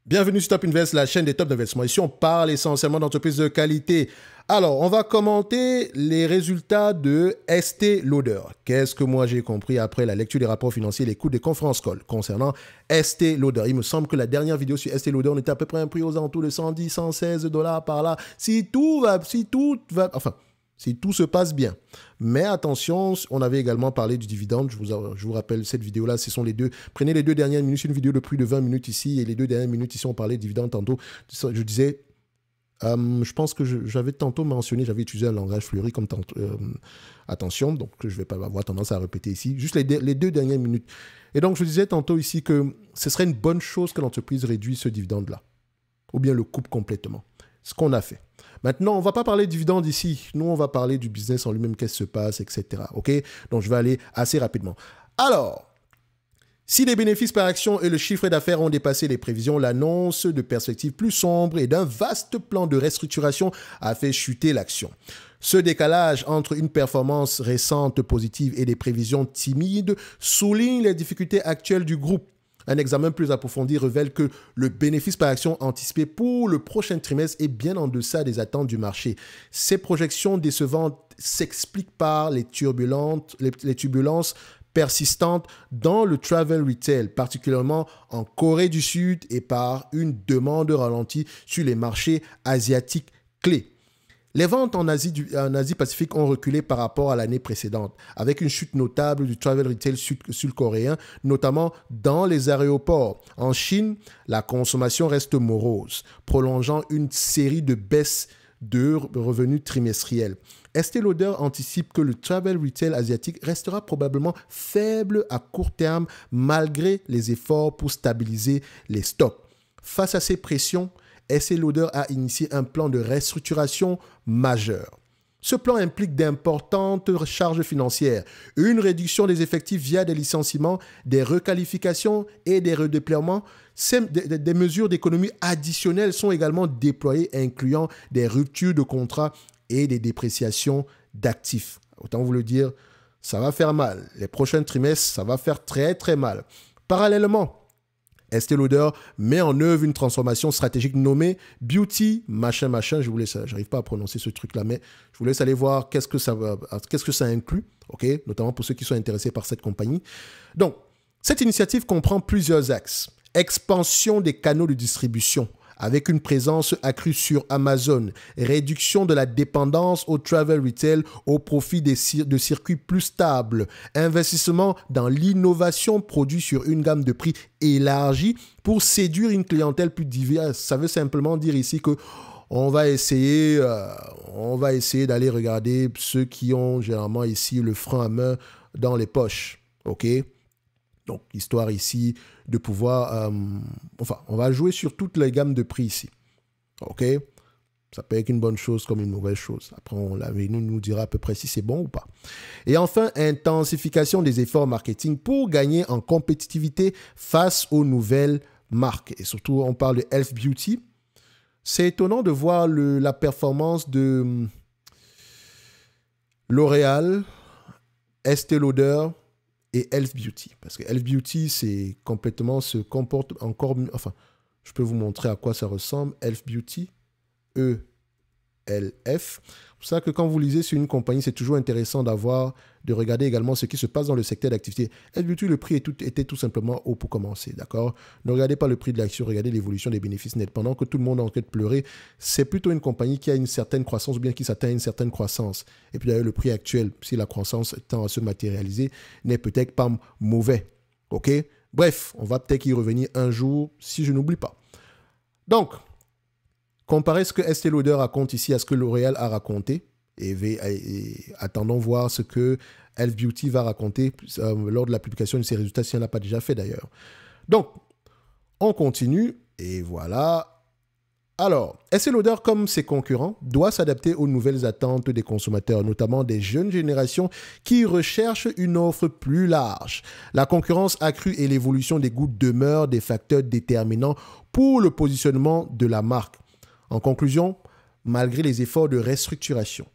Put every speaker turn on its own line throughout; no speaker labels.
Bienvenue sur Top Invest, la chaîne des top d'investissement. Ici, on parle essentiellement d'entreprises de qualité. Alors, on va commenter les résultats de Estée Lauder. Qu'est-ce que moi j'ai compris après la lecture des rapports financiers et l'écoute des conférences call concernant Estée Lauder? Il me semble que la dernière vidéo sur Estée Lauder, on était à peu près un prix aux alentours de 110, 116 dollars par là. Si tout se passe bien. Mais attention, on avait également parlé du dividende. Je vous rappelle cette vidéo-là. Ce sont les deux. Prenez les deux dernières minutes. C'est une vidéo de plus de 20 minutes ici. Et les deux dernières minutes ici, on parlait de dividende tantôt. Je disais, je pense que j'avais tantôt mentionné, j'avais utilisé un langage fleuri comme tantôt. Attention, donc je ne vais pas avoir tendance à répéter ici. Juste les deux dernières minutes. Et donc, je disais tantôt ici que ce serait une bonne chose que l'entreprise réduise ce dividende-là. Ou bien le coupe complètement. Ce qu'on a fait. Maintenant, on ne va pas parler de dividendes ici. Nous, on va parler du business en lui-même, qu'est-ce qui se passe, etc. OK? Donc, je vais aller assez rapidement. Alors, si les bénéfices par action et le chiffre d'affaires ont dépassé les prévisions, l'annonce de perspectives plus sombres et d'un vaste plan de restructuration a fait chuter l'action. Ce décalage entre une performance récente positive et des prévisions timides souligne les difficultés actuelles du groupe. Un examen plus approfondi révèle que le bénéfice par action anticipé pour le prochain trimestre est bien en deçà des attentes du marché. Ces projections décevantes s'expliquent par les turbulences persistantes dans le travel retail, particulièrement en Corée du Sud, et par une demande ralentie sur les marchés asiatiques clés. Les ventes en Asie-Pacifique ont reculé par rapport à l'année précédente, avec une chute notable du travel retail sud-coréen, notamment dans les aéroports. En Chine, la consommation reste morose, prolongeant une série de baisses de revenus trimestriels. Estée Lauder anticipe que le travel retail asiatique restera probablement faible à court terme, malgré les efforts pour stabiliser les stocks. Face à ces pressions, Estée Lauder a initié un plan de restructuration majeur. Ce plan implique d'importantes charges financières, une réduction des effectifs via des licenciements, des requalifications et des redéploiements. Des mesures d'économie additionnelles sont également déployées, incluant des ruptures de contrats et des dépréciations d'actifs. Autant vous le dire, ça va faire mal. Les prochains trimestres, ça va faire très très mal. Parallèlement, Estée Lauder met en œuvre une transformation stratégique nommée Beauty machin. J'arrive pas à prononcer ce truc-là, mais je vous laisse aller voir qu'est-ce que ça inclut, ok, notamment pour ceux qui sont intéressés par cette compagnie. Donc, cette initiative comprend plusieurs axes. Expansion des canaux de distribution, avec une présence accrue sur Amazon, réduction de la dépendance au travel retail au profit de circuits plus stables, investissement dans l'innovation produit sur une gamme de prix élargie pour séduire une clientèle plus diverse. Ça veut simplement dire ici que on va essayer d'aller regarder ceux qui ont généralement ici le frein à main dans les poches, ok? Donc, histoire ici de pouvoir... on va jouer sur toutes les gammes de prix ici. OK? Ça peut être une bonne chose comme une mauvaise chose. Après, l'avenir nous dira à peu près si c'est bon ou pas. Et enfin, intensification des efforts marketing pour gagner en compétitivité face aux nouvelles marques. Et surtout, on parle de Health Beauty. C'est étonnant de voir la performance de L'Oréal, Estée Lauder et Elf Beauty. Parce que Elf Beauty, c'est complètement, se comporte encore... Enfin, je peux vous montrer à quoi ça ressemble. Elf Beauty, E-L-F. C'est pour ça que quand vous lisez sur une compagnie, c'est toujours intéressant de regarder également ce qui se passe dans le secteur d'activité. Elf Beauty, le prix était tout simplement haut pour commencer, d'accord? Ne regardez pas le prix de l'action, regardez l'évolution des bénéfices nets. Pendant que tout le monde est en train de pleurer, c'est plutôt une compagnie qui a une certaine croissance ou bien qui s'atteint à une certaine croissance. Et puis d'ailleurs, le prix actuel, si la croissance tend à se matérialiser, n'est peut-être pas mauvais, ok? Bref, on va peut-être y revenir un jour si je n'oublie pas. Donc, comparez ce que Estée Lauder raconte ici à ce que L'Oréal a raconté et attendons voir ce que Elf Beauty va raconter lors de la publication de ses résultats, si elle n'a pas déjà fait d'ailleurs. Donc, on continue et voilà. Alors, Estée Lauder, comme ses concurrents, doit s'adapter aux nouvelles attentes des consommateurs, notamment des jeunes générations qui recherchent une offre plus large. La concurrence accrue et l'évolution des goûts demeurent des facteurs déterminants pour le positionnement de la marque. En conclusion, malgré les efforts de restructuration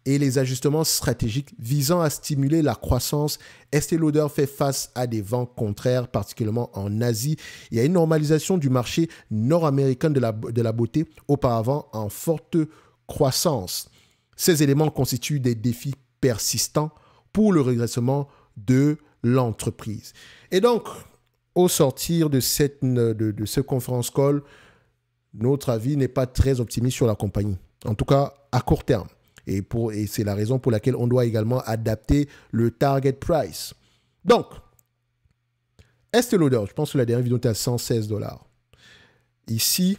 et les ajustements stratégiques visant à stimuler la croissance, Estée Lauder fait face à des vents contraires, particulièrement en Asie. Il y a une normalisation du marché nord-américain de la beauté, auparavant en forte croissance. Ces éléments constituent des défis persistants pour le redressement de l'entreprise. Et donc, au sortir de ce conference call, notre avis n'est pas très optimiste sur la compagnie, en tout cas à court terme. Et c'est la raison pour laquelle on doit également adapter le target price. Donc, Estée Lauder, je pense que la dernière vidéo était à $116. Ici,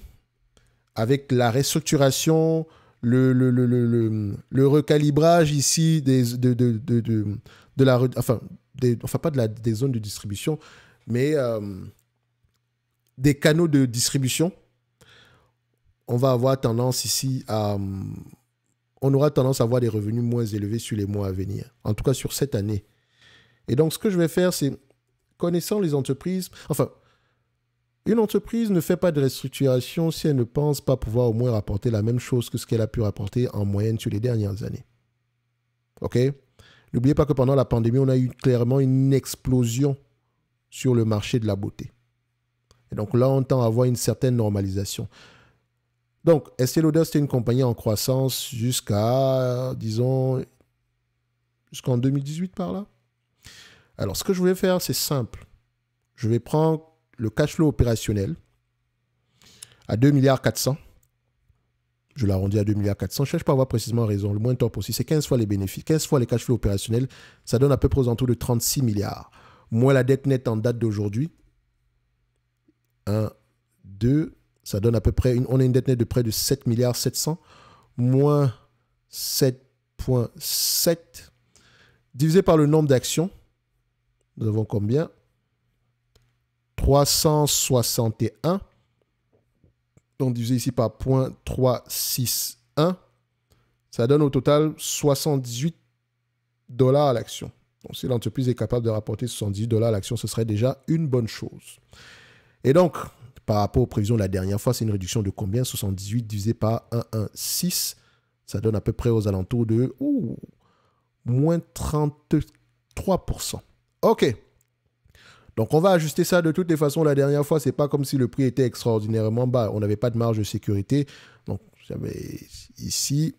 avec la restructuration, le recalibrage ici des zones de distribution, mais des canaux de distribution, on va avoir tendance ici on aura tendance à avoir des revenus moins élevés sur les mois à venir, en tout cas sur cette année. Et donc, ce que je vais faire, c'est, connaissant les entreprises, une entreprise ne fait pas de restructuration si elle ne pense pas pouvoir au moins rapporter la même chose que ce qu'elle a pu rapporter en moyenne sur les dernières années. OK? N'oubliez pas que pendant la pandémie, on a eu clairement une explosion sur le marché de la beauté. Et donc là, on tend à avoir une certaine normalisation. Donc, Estée Lauder, c'était une compagnie en croissance jusqu'en 2018 par là. Alors, ce que je voulais faire, c'est simple. Je vais prendre le cash flow opérationnel à 2,4 milliards. Je l'arrondis à 2,4 milliards. Je ne cherche pas à avoir précisément raison. Le moins top aussi, c'est 15 fois les bénéfices. 15 fois les cash flow opérationnels, ça donne à peu près aux alentours de 36 milliards. Moins la dette nette en date d'aujourd'hui. 1, 2, ça donne à peu près, on a une dette nette de près de 7 milliards 700, moins 7,7, divisé par le nombre d'actions. Nous avons combien? 361. Donc, divisé ici par 0,361. Ça donne au total $78 à l'action. Donc, si l'entreprise est capable de rapporter $78 à l'action, ce serait déjà une bonne chose. Et donc, par rapport aux prévisions de la dernière fois, c'est une réduction de combien? 78 divisé par 1,16. Ça donne à peu près aux alentours de moins 33%. OK. Donc, on va ajuster ça de toutes les façons. La dernière fois, ce n'est pas comme si le prix était extraordinairement bas. On n'avait pas de marge de sécurité. Donc, ici,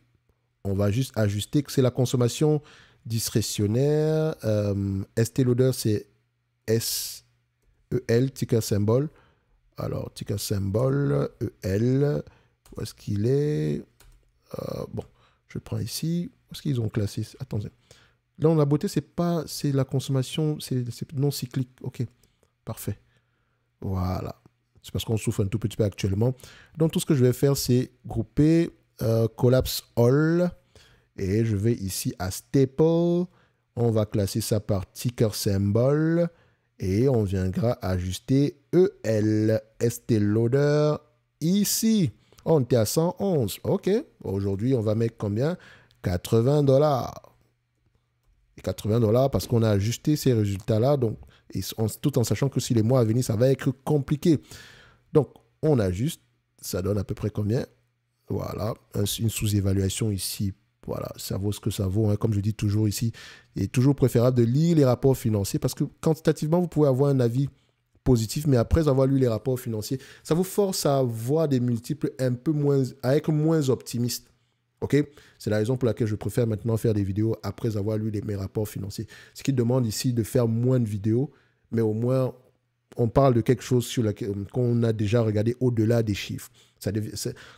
on va juste ajuster que c'est la consommation discrétionnaire. Estée Lauder, c'est SEL, ticker symbole. Alors, ticker symbole, EL. Où est-ce qu'il est? Bon, je prends ici. Où est-ce qu'ils ont classé? Attendez. Là, on a beauté, c'est la consommation, c'est non cyclique. OK, parfait. Voilà. C'est parce qu'on souffre un tout petit peu actuellement. Donc, tout ce que je vais faire, c'est grouper Collapse All. Et je vais ici à Staple. On va classer ça par ticker symbole. Et on viendra ajuster EL, Estée Lauder, ici. On était à 111. OK. Aujourd'hui, on va mettre combien? $80. Et $80 parce qu'on a ajusté ces résultats-là. Donc, tout en sachant que si les mois à venir, ça va être compliqué. Donc, on ajuste. Ça donne à peu près combien? Voilà. Une sous-évaluation ici. Voilà, ça vaut ce que ça vaut. Hein. Comme je dis toujours ici, il est toujours préférable de lire les rapports financiers parce que quantitativement, vous pouvez avoir un avis positif, mais après avoir lu les rapports financiers, ça vous force à voir des multiples un peu moins, à être moins optimiste. OK? C'est la raison pour laquelle je préfère maintenant faire des vidéos après avoir lu mes rapports financiers. Ce qui demande ici de faire moins de vidéos, mais au moins, on parle de quelque chose qu'on a déjà regardé au-delà des chiffres.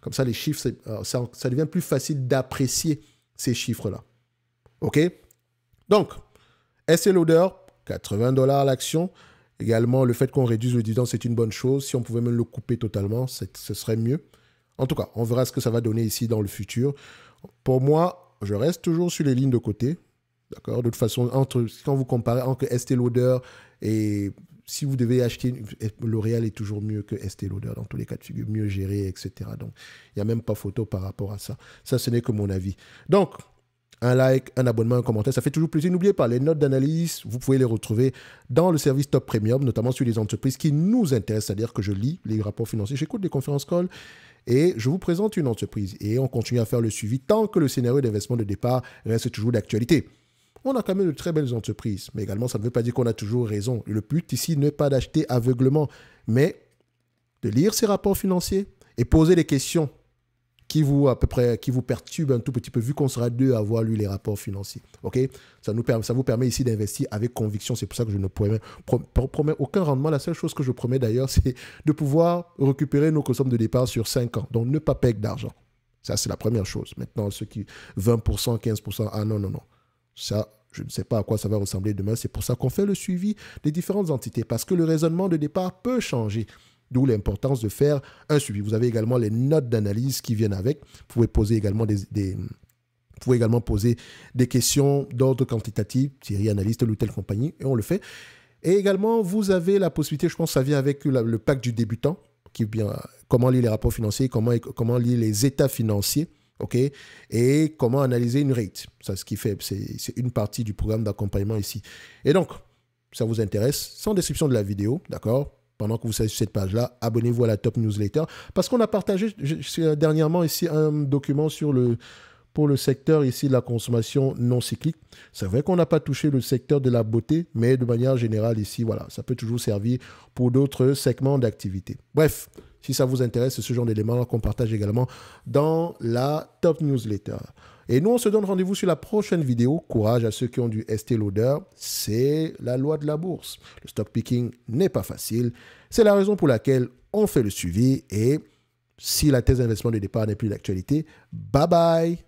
Comme ça, les chiffres, ça devient plus facile d'apprécier ces chiffres-là. OK? Donc, Estée Lauder, $80 à l'action. Également, le fait qu'on réduise le dividende, c'est une bonne chose. Si on pouvait même le couper totalement, ce serait mieux. En tout cas, on verra ce que ça va donner ici dans le futur. Pour moi, je reste toujours sur les lignes de côté. D'accord? De toute façon, quand vous comparez entre Estée Lauder et si vous devez acheter, L'Oréal est toujours mieux que Estée Lauder dans tous les cas de figure, mieux géré, etc. Donc, il n'y a même pas photo par rapport à ça. Ça, ce n'est que mon avis. Donc, un like, un abonnement, un commentaire, ça fait toujours plaisir. N'oubliez pas, les notes d'analyse, vous pouvez les retrouver dans le service Top Premium, notamment sur les entreprises qui nous intéressent, c'est-à-dire que je lis les rapports financiers, j'écoute des conférences calls et je vous présente une entreprise et on continue à faire le suivi tant que le scénario d'investissement de départ reste toujours d'actualité. On a quand même de très belles entreprises, mais également ça ne veut pas dire qu'on a toujours raison. Le but ici n'est pas d'acheter aveuglement, mais de lire ces rapports financiers et poser des questions qui vous perturbent un tout petit peu, vu qu'on sera deux à avoir lu les rapports financiers. Ok, ça vous permet ici d'investir avec conviction. C'est pour ça que je ne promets aucun rendement. La seule chose que je promets d'ailleurs, c'est de pouvoir récupérer nos sommes de départ sur 5 ans. Donc, ne pas perdre d'argent. Ça, c'est la première chose. Maintenant, ceux qui 20%, 15%, ah non, non, non. Ça, je ne sais pas à quoi ça va ressembler demain. C'est pour ça qu'on fait le suivi des différentes entités, parce que le raisonnement de départ peut changer. D'où l'importance de faire un suivi. Vous avez également les notes d'analyse qui viennent avec. Vous pouvez poser également des questions d'ordre quantitatif, Thierry, analyse telle ou telle compagnie, et on le fait. Et également, vous avez la possibilité, je pense que ça vient avec le pack du débutant, qui bien comment lire les rapports financiers, comment lire les états financiers, ok, et comment analyser une rate. Ça, ce qui fait, c'est une partie du programme d'accompagnement ici. Et donc, ça vous intéresse, c'est en description de la vidéo, d'accord? Pendant que vous savez sur cette page-là, abonnez-vous à la Top Newsletter, parce qu'on a partagé dernièrement ici un document pour le secteur ici de la consommation non cyclique. C'est vrai qu'on n'a pas touché le secteur de la beauté, mais de manière générale ici, voilà, ça peut toujours servir pour d'autres segments d'activité. Bref, si ça vous intéresse, c'est ce genre d'éléments qu'on partage également dans la Top Newsletter. Et nous, on se donne rendez-vous sur la prochaine vidéo. Courage à ceux qui ont du Estée Lauder. C'est la loi de la bourse. Le stock picking n'est pas facile. C'est la raison pour laquelle on fait le suivi. Et si la thèse d'investissement de départ n'est plus d'actualité, bye bye.